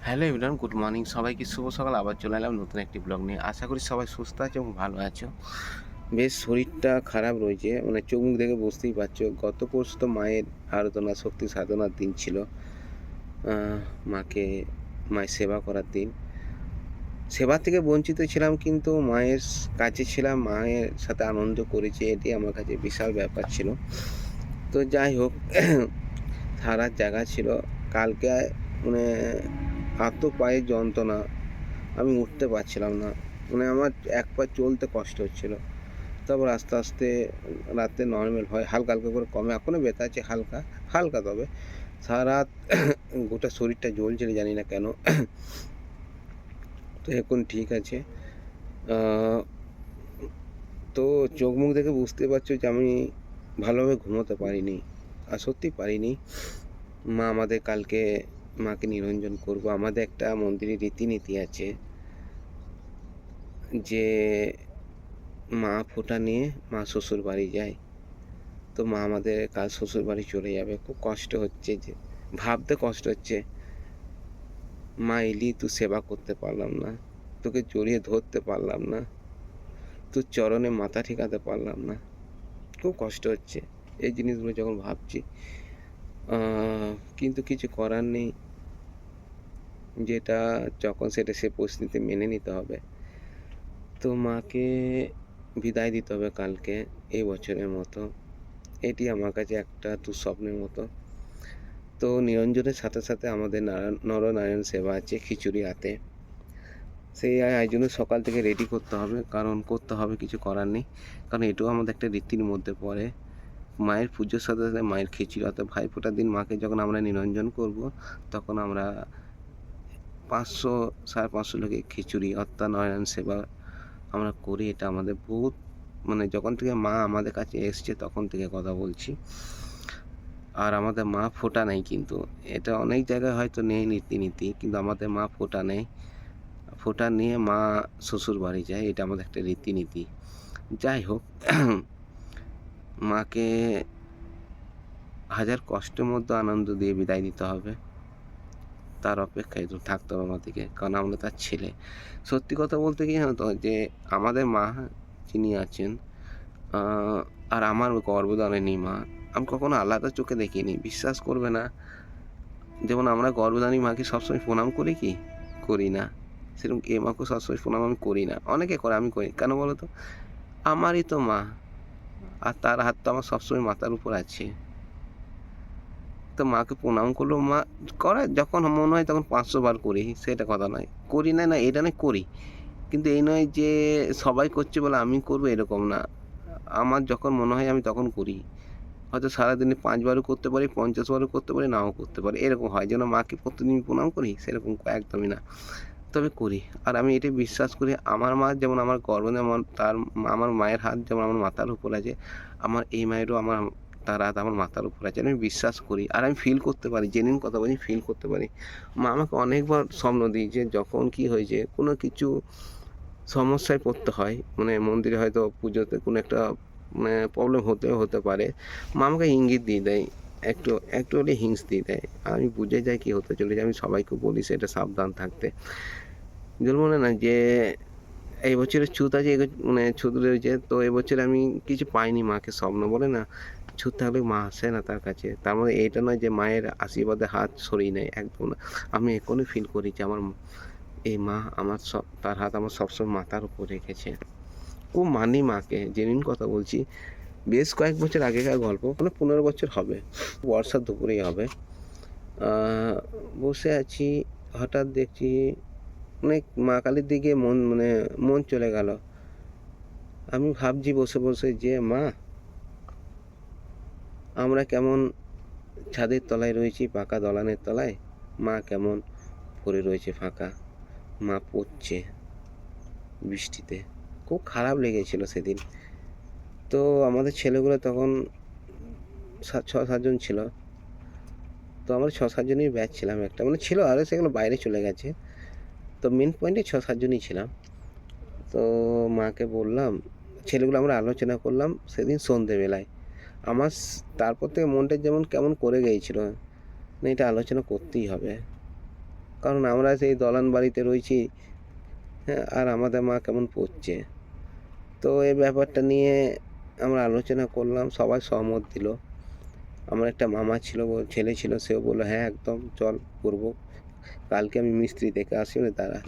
Hello everyone, good morning সবাইকে, শুভ সকাল। আবার চলে এলাম নতুন একটি ব্লগ নিয়ে। আশা করি সবাই সুস্থ আছে এবং ভালো আছো। বেশ শরীরটা খারাপ রয়েছে, মানে চোখ মুখ দেখে বুঝতেই পারছো। গত পরশু তো মায়ের আরাধনা শক্তি সাধনার দিন ছিল। মাকে মায়ের সেবা করার দিন। সেবা থেকে বঞ্চিত ছিলাম, কিন্তু মায়ের কাছে ছিলাম, মায়ের সাথে আনন্দ করেছি, এটি আমার কাছে বিশাল ব্যাপার ছিল। তো যাই হোক, সারার জায়গা ছিল। কালকে মানে এত পায়ের যন্ত্রণা, আমি উঠতে পারছিলাম না। মানে আমার এক পা চলতে কষ্ট হচ্ছিল। তারপর আস্তে আস্তে রাতে নর্মাল হয়, হালকা হালকা করে কমে। এখনও ব্যথা আছে হালকা হালকা, তবে সারা রাত গোটা শরীরটা জ্বলছিল, জানি না কেন। তো এখন ঠিক আছে। তো চোখ মুখ দেখে বুঝতে পারছো যে আমি ভালোভাবে ঘুমোতে পারিনি, আর সত্যি পারিনি। আমাদের কালকে মাকে নিরঞ্জন করব। আমাদের একটা মন্দিরে রীতিনীতি আছে যে মা ফোঁটা নিয়ে মা শ্বশুর বাড়ি যায়। তো মা আমাদের কাল শ্বশুর বাড়ি চলে যাবে। খুব কষ্ট হচ্ছে, যে ভাবতে কষ্ট হচ্ছে। মা এলি, তুই সেবা করতে পারলাম না, তোকে জড়িয়ে ধরতে পারলাম না, তোর চরণে মাথা ঠেকাতে পারলাম না। খুব কষ্ট হচ্ছে এই জিনিসগুলো যখন ভাবছি। কিন্তু কিছু করার নেই, যেটা যখন সেটা সে পরিস্থিতি মেনে নিতে হবে। তো মাকে বিদায় দিতে হবে কালকে, এই বছরের মতো। এটি আমার কাছে একটা দুঃস্বপ্নের মতো। তো নিরঞ্জনের সাথে সাথে আমাদের নরনারায়ণ সেবা আছে খিচুড়ি হাতে। সেই আয়োজনে সকাল থেকে রেডি করতে হবে, কারণ করতে হবে, কিছু করার নেই। কারণ এটাও আমাদের একটা রীতির মধ্যে পড়ে। মায়ের পুজোর সাথে সাথে মায়ের খিচুড়ি, অর্থাৎ ভাইফোঁটার দিন মাকে যখন আমরা নিরঞ্জন করব, তখন আমরা 500 550 লোকের খিচুড়ি অর্থাৎ নারায়ণ সেবা আমরা করি। এটা আমাদের বহুত, মানে যখন থেকে মা আমাদের কাছে এসছে তখন থেকে কথা বলছি। আর আমাদের মা ফোঁটা নেই, কিন্তু এটা অনেক জায়গায় হয়তো নেই রীতিনীতি, কিন্তু আমাদের মা ফোঁটা নেই। ফোঁটা নিয়ে মা শ্বশুর বাড়ি যায়, এটা আমাদের একটা রীতিনীতি। যাই হোক, মাকে হাজার কষ্টের মধ্যে আনন্দ দিয়ে বিদায় দিতে হবে, তার অপেক্ষায় তো থাকতে হবে আমাদেরকে, কারণ আমরা তার ছেলে। সত্যি কথা বলতে কি জানো তো, যে আমাদের মা যিনি আছেন, আর আমার গর্ভধারিণী মা, আমি কখনো আলাদা চোখে দেখিনি, বিশ্বাস করবে না। যেমন আমরা গর্ভধারিণী মাকে সবসময় প্রণাম করি, কি করি না, সেরকম এ মাকেও সবসময় প্রণাম আমি করি না। অনেকে করে, আমি করি। কেন বলো তো? আমারই তো মা, আর তার হাত তো আমার সবসময় মাথার উপর আছে। তো মাকে প্রণাম করলেও মা করে, যখন মনে হয় তখন 500 বার করি, সেটা কথা নয়। করি না, না এটা নয়, করি। কিন্তু এই নয় যে সবাই করছে বলে আমি করবো, এরকম না। আমার যখন মনে হয় আমি তখন করি। হয়তো সারাদিনে 5 বারও করতে পারি, 50 বারও করতে পারি, নাও করতে পারি, এরকম হয়। যেন মাকে প্রতিদিন প্রণাম করি, সেরকম একদমই না, তবে করি। আর আমি এটাই বিশ্বাস করি, আমার মা যেমন আমার গর্ভে, যেমন আমার মায়ের হাত যেমন আমার মাথার উপর আছে, আমার এই মায়েরও তার হাত আমার মাথার উপর আছে। আমি বিশ্বাস করি, আর আমি ফিল করতে পারি, জেনুইন কথা বলছি, ফিল করতে পারি। মা আমাকে অনেকবার স্বপ্ন দিয়েছে, যখন কি হয়েছে, কোনো কিছু সমস্যায় পড়তে হয়, মানে মন্দিরে হয়তো পুজোতে কোনো একটা মানে প্রবলেম হতে পারে, মা আমাকে ইঙ্গিত দিয়ে দেয়, একটু একটু হলে হিংস দিয়ে দেয়। আমি বুঝে যাই কি হতে চলেছে। আমি সবাইকে বলি সেটা সাবধান থাকতে। বলে না যে এই বছরের ছুত আছে, মানে ছুত রয়েছে, তো এবছর আমি কিছু পাইনি। মাকে স্বপ্ন বলে না, ছুত থাকলে মা আসে না তার কাছে। তার মানে এইটা নয় যে মায়ের আশীর্বাদে হাত সরিয়ে নেয়, একদম না। আমি এখনই ফিল করি যে আমার এই মা, আমার তার হাত আমার সবসময় মাথার উপর রেখেছে। খুব মানি মাকে, জেনুইন কথা বলছি। বেশ কয়েক বছর আগেকার গল্প, মানে 15 বছর হবে, বর্ষার দুপুরেই হবে। বসে আছি, হঠাৎ দেখছি মানে মা কালীর দিকে মন চলে গেল। আমি ভাবছি বসে বসে যে মা, আমরা কেমন ছাদের তলায় রয়েছি, পাকা দলানের তলায়, মা কেমন পড়ে রয়েছে ফাঁকা, মা পড়ছে বৃষ্টিতে। খুব খারাপ লেগেছিল সেদিন। তো আমাদের ছেলেগুলো তখন 6-7 জন ছিল। তো আমরা 6-7 জনই ব্যাচ ছিলাম একটা, মানে ছিল আরও, সেগুলো বাইরে চলে গেছে। তো মেন পয়েন্টে 6-7 জনই ছিলাম। তো মাকে বললাম, ছেলেগুলো আমরা আলোচনা করলাম সেদিন সন্ধেবেলায়। আমার তারপর থেকে মনটা যেমন কেমন করে গিয়েছিল, না এটা আলোচনা করতেই হবে, কারণ আমরা সেই দলান বাড়িতে রয়েছি, হ্যাঁ, আর আমাদের মা কেমন পড়ছে। তো এই ব্যাপারটা নিয়ে আমরা আলোচনা করলাম, সবাই সহমত দিল। আমার একটা মামা ছিল, ছেলে ছিল, সেও বললো হ্যাঁ একদম চল করবো। কালকে আমি মিস্ত্রি দেখে আসি, তারা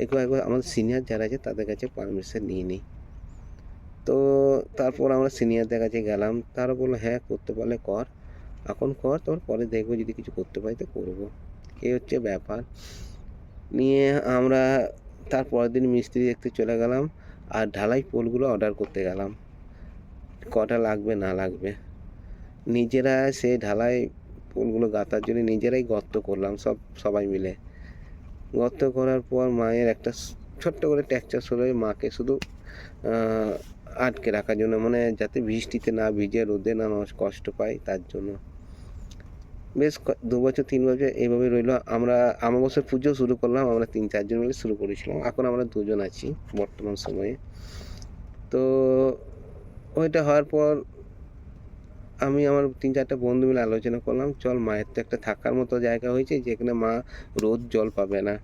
একবার আমাদের সিনিয়র যারা আছে তাদের কাছে পারমিশন নিয়ে নিই। তো তারপর আমরা সিনিয়রদের কাছে গেলাম, তারা বললো হ্যাঁ করতে পারলে কর, এখন কর, তারপর পরে দেখবো যদি কিছু করতে পারি তো করবো। এই হচ্ছে ব্যাপার নিয়ে আমরা তার পরের দিন মিস্ত্রি দেখতে চলে গেলাম, আর ঢালাই পোলগুলো অর্ডার করতে গেলাম কটা লাগবে না লাগবে। নিজেরা সেই ঢালাই পোলগুলো গাঁথার জন্য নিজেরাই গর্ত করলাম, সবাই মিলে। গর্ত করার পর মায়ের একটা ছোট্ট করে টেক্সচার সরে মাকে শুধু আটকে রাখার জন্য, মানে যাতে বৃষ্টিতে না ভিজে, রোদে না কষ্ট পায় তার জন্য। বেশ 2 বছর 3 বছর এইভাবে রইলো। আমরা আমাবস্যার পুজো শুরু করলাম, আমরা 3-4 জন মিলে শুরু করেছিলাম। এখন আমরা 2 জন আছি বর্তমান সময়ে। তো ওইটা হওয়ার পর আমি আমার 3-4টা বন্ধু মিলে আলোচনা করলাম, চল মায়ের তো একটা থাকার মতো জায়গা হয়েছে যেখানে মা রোজ জল পাবে না।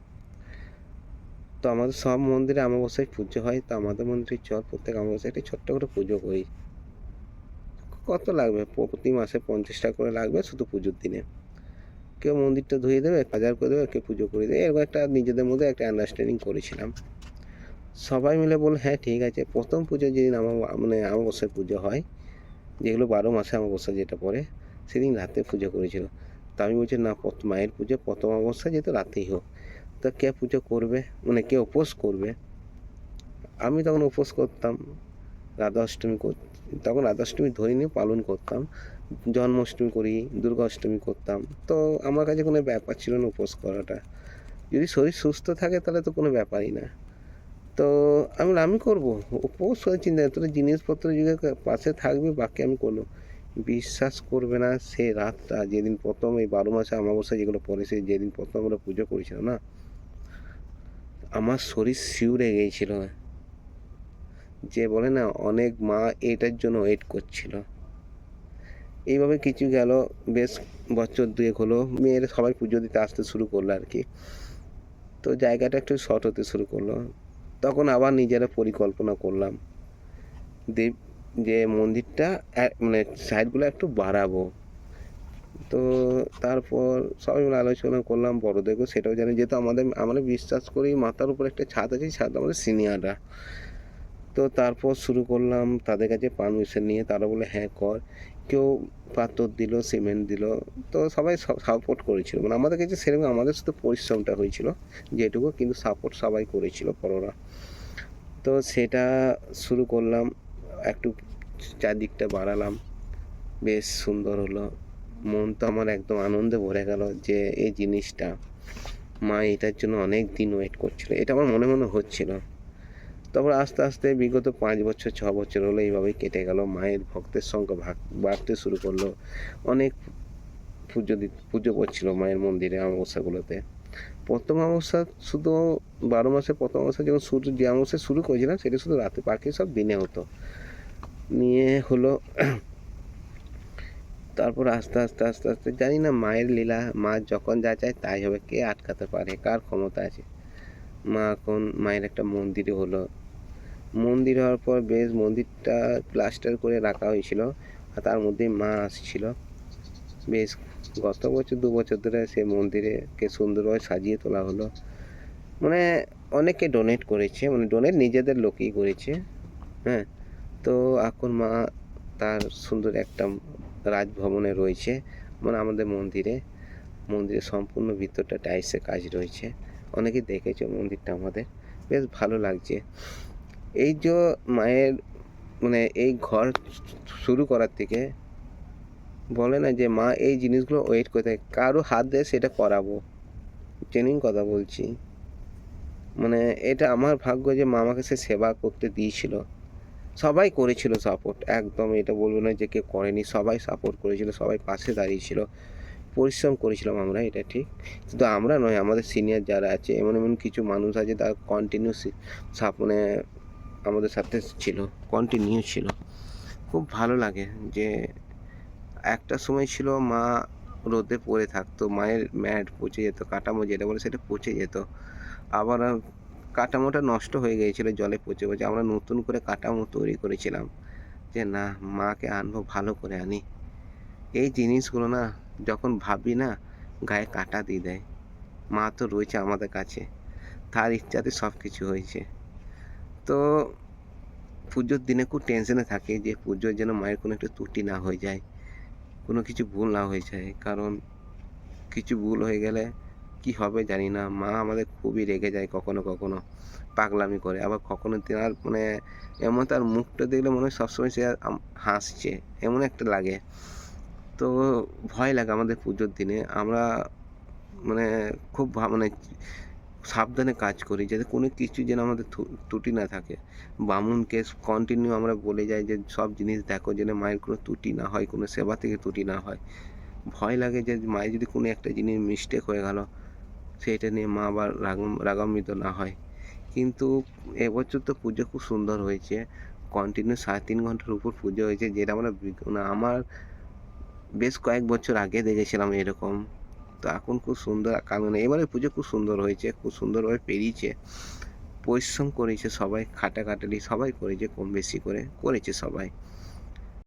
তো আমাদের সব মন্দিরে আমাবস্যায় পুজো হয়, তো আমাদের মন্দিরে চল প্রত্যেক আমাবস্যায় একটা ছোট্ট করে পুজো করি। কত লাগবে? প্রতি মাসে 50 টাকা করে লাগবে শুধু পুজোর দিনে। কেউ মন্দিরটা ধুয়ে দেবে, বাজার করে দেবে, কেউ পুজো করে দেবে। এরকম একটা নিজেদের মধ্যে একটা আন্ডারস্ট্যান্ডিং করেছিলাম। সবাই মিলে বলল হ্যাঁ ঠিক আছে। প্রথম পুজো যেদিন মানে আমাবস্যার পুজো হয়, যেগুলো 12 মাসে আমাবস্যা যেটা পড়ে, সেদিন রাতে পুজো করেছিল। তো আমি বলছি না, মায়ের পুজো প্রথম অমাবস্যা যেহেতু রাতেই হোক। তো কে পুজো করবে, মানে কে উপোস করবে? আমি তখন উপোস করতাম, রাধা অষ্টমী তখন রাধা অষ্টমী ধরিনি, পালন করতাম। জন্মাষ্টমী করি, দুর্গা অষ্টমী করতাম। তো আমার কাছে কোনো ব্যাপার ছিল না উপোস করাটা। যদি শরীর সুস্থ থাকে তাহলে তো কোনো ব্যাপারই না। তো আমি করবো উপোস, হয়ে চিন্তা তোর জিনিসপত্র যদি পাশে থাকবে, বাকি আমি করবো। বিশ্বাস করবে না, সে রাতটা যেদিন প্রথম এই 12 মাসে অমাবস্যা যেগুলো পড়ে, সে যেদিন প্রথম আমরা পুজো করেছিলাম না, আমার শরীর শিউরে গিয়েছিল। যে বলে না অনেক মা এটার জন্য ওয়েট করছিল। এইভাবে কিছু গেল, বেশ বছর 2 হলো, মেয়েরা সবাই পুজো দিতে আসতে শুরু করলো আর কি। তো জায়গাটা একটু শর্ট হতে শুরু করলো। তখন আবার নিজেরা পরিকল্পনা করলাম যে মন্দিরটা মানে সাইডগুলো একটু বাড়াবো। তো তারপর সবাই মিলে আলোচনা করলাম, বড়দেরকেও সেটাও জানি, যেহেতু আমরা বিশ্বাস করি মাথার উপর একটা ছাদ আছে, ছাদ আমাদের সিনিয়ররা। তো তারপর শুরু করলাম তাদের কাছে পারমিশন নিয়ে, তারা বলে হ্যাঁ কর। কেউ পাথর দিল, সিমেন্ট দিল। তো সবাই সাপোর্ট করেছিল, মানে আমাদের কাছে সেরকম, আমাদের শুধু পরিশ্রমটা হয়েছিল যেটুকু, কিন্তু সাপোর্ট সবাই করেছিল বড়রা। তো সেটা শুরু করলাম, একটু চারদিকটা বাড়ালাম, বেশ সুন্দর হলো। মন তো আমার একদম আনন্দে ভরে গেল যে এই জিনিসটা মা এটার জন্য অনেক দিন ওয়েট করছিল, এটা আমার মনে মনে হচ্ছিল। তারপর আস্তে আস্তে বিগত 5 বছর 6 বছর হলো এইভাবেই কেটে গেল। মায়ের ভক্তের সংখ্যা বাড়তে শুরু করলো। অনেক পুজো করছিল মায়ের মন্দিরে অমাবস্যাগুলোতে। প্রথম অমাবস্যা শুধু 12 মাসে প্রথম অমাবস্যা যখন যে অমাবস্যা শুরু করেছিলাম সেটা শুধু রাতে, বাকি সব দিনে হতো। নিয়ে হলো তারপর আস্তে আস্তে আস্তে আস্তে জানি না মায়ের লীলা, মা যখন যা চায় তাই হবে, কে আটকাতে পারে, কার ক্ষমতা আছে। মা এখন মায়ের একটা মন্দিরে হলো, মন্দির হওয়ার পর বেশ মন্দিরটা প্লাস্টার করে রাখা হয়েছিল, আর তার মধ্যেই মা আসছিল। বেশ গত বছর 2 বছর ধরে সে মন্দিরেকে সুন্দরভাবে সাজিয়ে তোলা হলো। মানে অনেকে ডোনেট করেছে, মানে ডোনেট নিজেদের লোকই করেছে, হ্যাঁ। তো এখন মা তার সুন্দর একটা রাজভবনে রয়েছে, মানে আমাদের মন্দিরের সম্পূর্ণ ভিতরটা টাইলসের কাজ রয়েছে। অনেকে দেখেছে মন্দিরটা আমাদের, বেশ ভালো লাগছে। এই যে মায়ের মানে এই ঘর শুরু করার থেকে বলে না যে মা এই জিনিসগুলো ওয়েট করে থাকে, কারো হাত দিয়ে সেটা করাবো, জেনুইন কথা বলছি। মানে এটা আমার ভাগ্য যে মা আমাকে সে সেবা করতে দিয়েছিল। সবাই করেছিল সাপোর্ট, একদম এটা বলবো না যে কেউ করেনি, সবাই সাপোর্ট করেছিল, সবাই পাশে দাঁড়িয়েছিল। পরিশ্রম করেছিলাম আমরা, এটা ঠিক। শুধু আমরা নয়, আমাদের সিনিয়র যারা আছে, এমন এমন কিছু মানুষ আছে তারা কন্টিনিউ মানে আমাদের সাথে ছিল, কন্টিনিউ ছিল। খুব ভালো লাগে যে একটা সময় ছিল মা রোদে পড়ে থাকতো। মায়ের ম্যাট পচে যেত, কাঠামো যেটা বলে সেটা পচে যেত। আবার কাঠামোটা নষ্ট হয়ে গিয়েছিল জলে পচে। আমরা নতুন করে কাঠামো তৈরি করেছিলাম যে, না মাকে আনবো, ভালো করে আনি। এই জিনিসগুলো না যখন ভাবি না গায়ে কাঁটা দিয়ে দেয়। মা তো রয়েছে আমাদের কাছে। তার ইচ্ছাতে সবকিছু হয়েছে। তো পুজোর দিনে খুব টেনশনে থাকি যে পুজোয় যেন মায়ের কোনো একটু ত্রুটি না হয়ে যায়। কোনো কিছু ভুল না হয়ে যায়। কারণ কিছু ভুল হয়ে গেলে কি হবে জানি না। মা আমাদের খুবই রেগে যায় কখনো। পাগলামি করে। আবার কখনো তেনার মানে এমন তার মুখটা দেখলে মনে হয় সবসময় সে হাসছে। এমন একটা লাগে। তো ভয় লাগে আমাদের পুজোর দিনে। আমরা মানে খুব মানে সাবধানে কাজ করি যাতে কোনো কিছু যেন আমাদের ত্রুটি না থাকে। বামুনকে কন্টিনিউ আমরা বলে যাই যে, "সব জিনিস দেখো যেন মায়ের কোনো ত্রুটি না হয়, কোনো সেবা থেকে ত্রুটি না হয়।" ভয় লাগে যে মায়ের যদি কোনো একটা জিনিস মিস্টেক হয়ে গেল, সেইটা নিয়ে মা আবার রাগান্বিত না হয়। কিন্তু এবছর তো পুজো খুব সুন্দর হয়েছে। কন্টিনিউ ৩.৫ ঘন্টার উপর পুজো হয়েছে যেটা আমরা মানে আমার বেশ কয়েক বছর আগে দেখেছিলাম এরকম। তো এখন খুব সুন্দর মানে এবারের পুজো খুব সুন্দর হয়েছে। খুব সুন্দরভাবে পেরিয়েছে। পরিশ্রম করেছে সবাই, খাটাখাটনি সবাই করেছে কম বেশি করে, করেছে সবাই।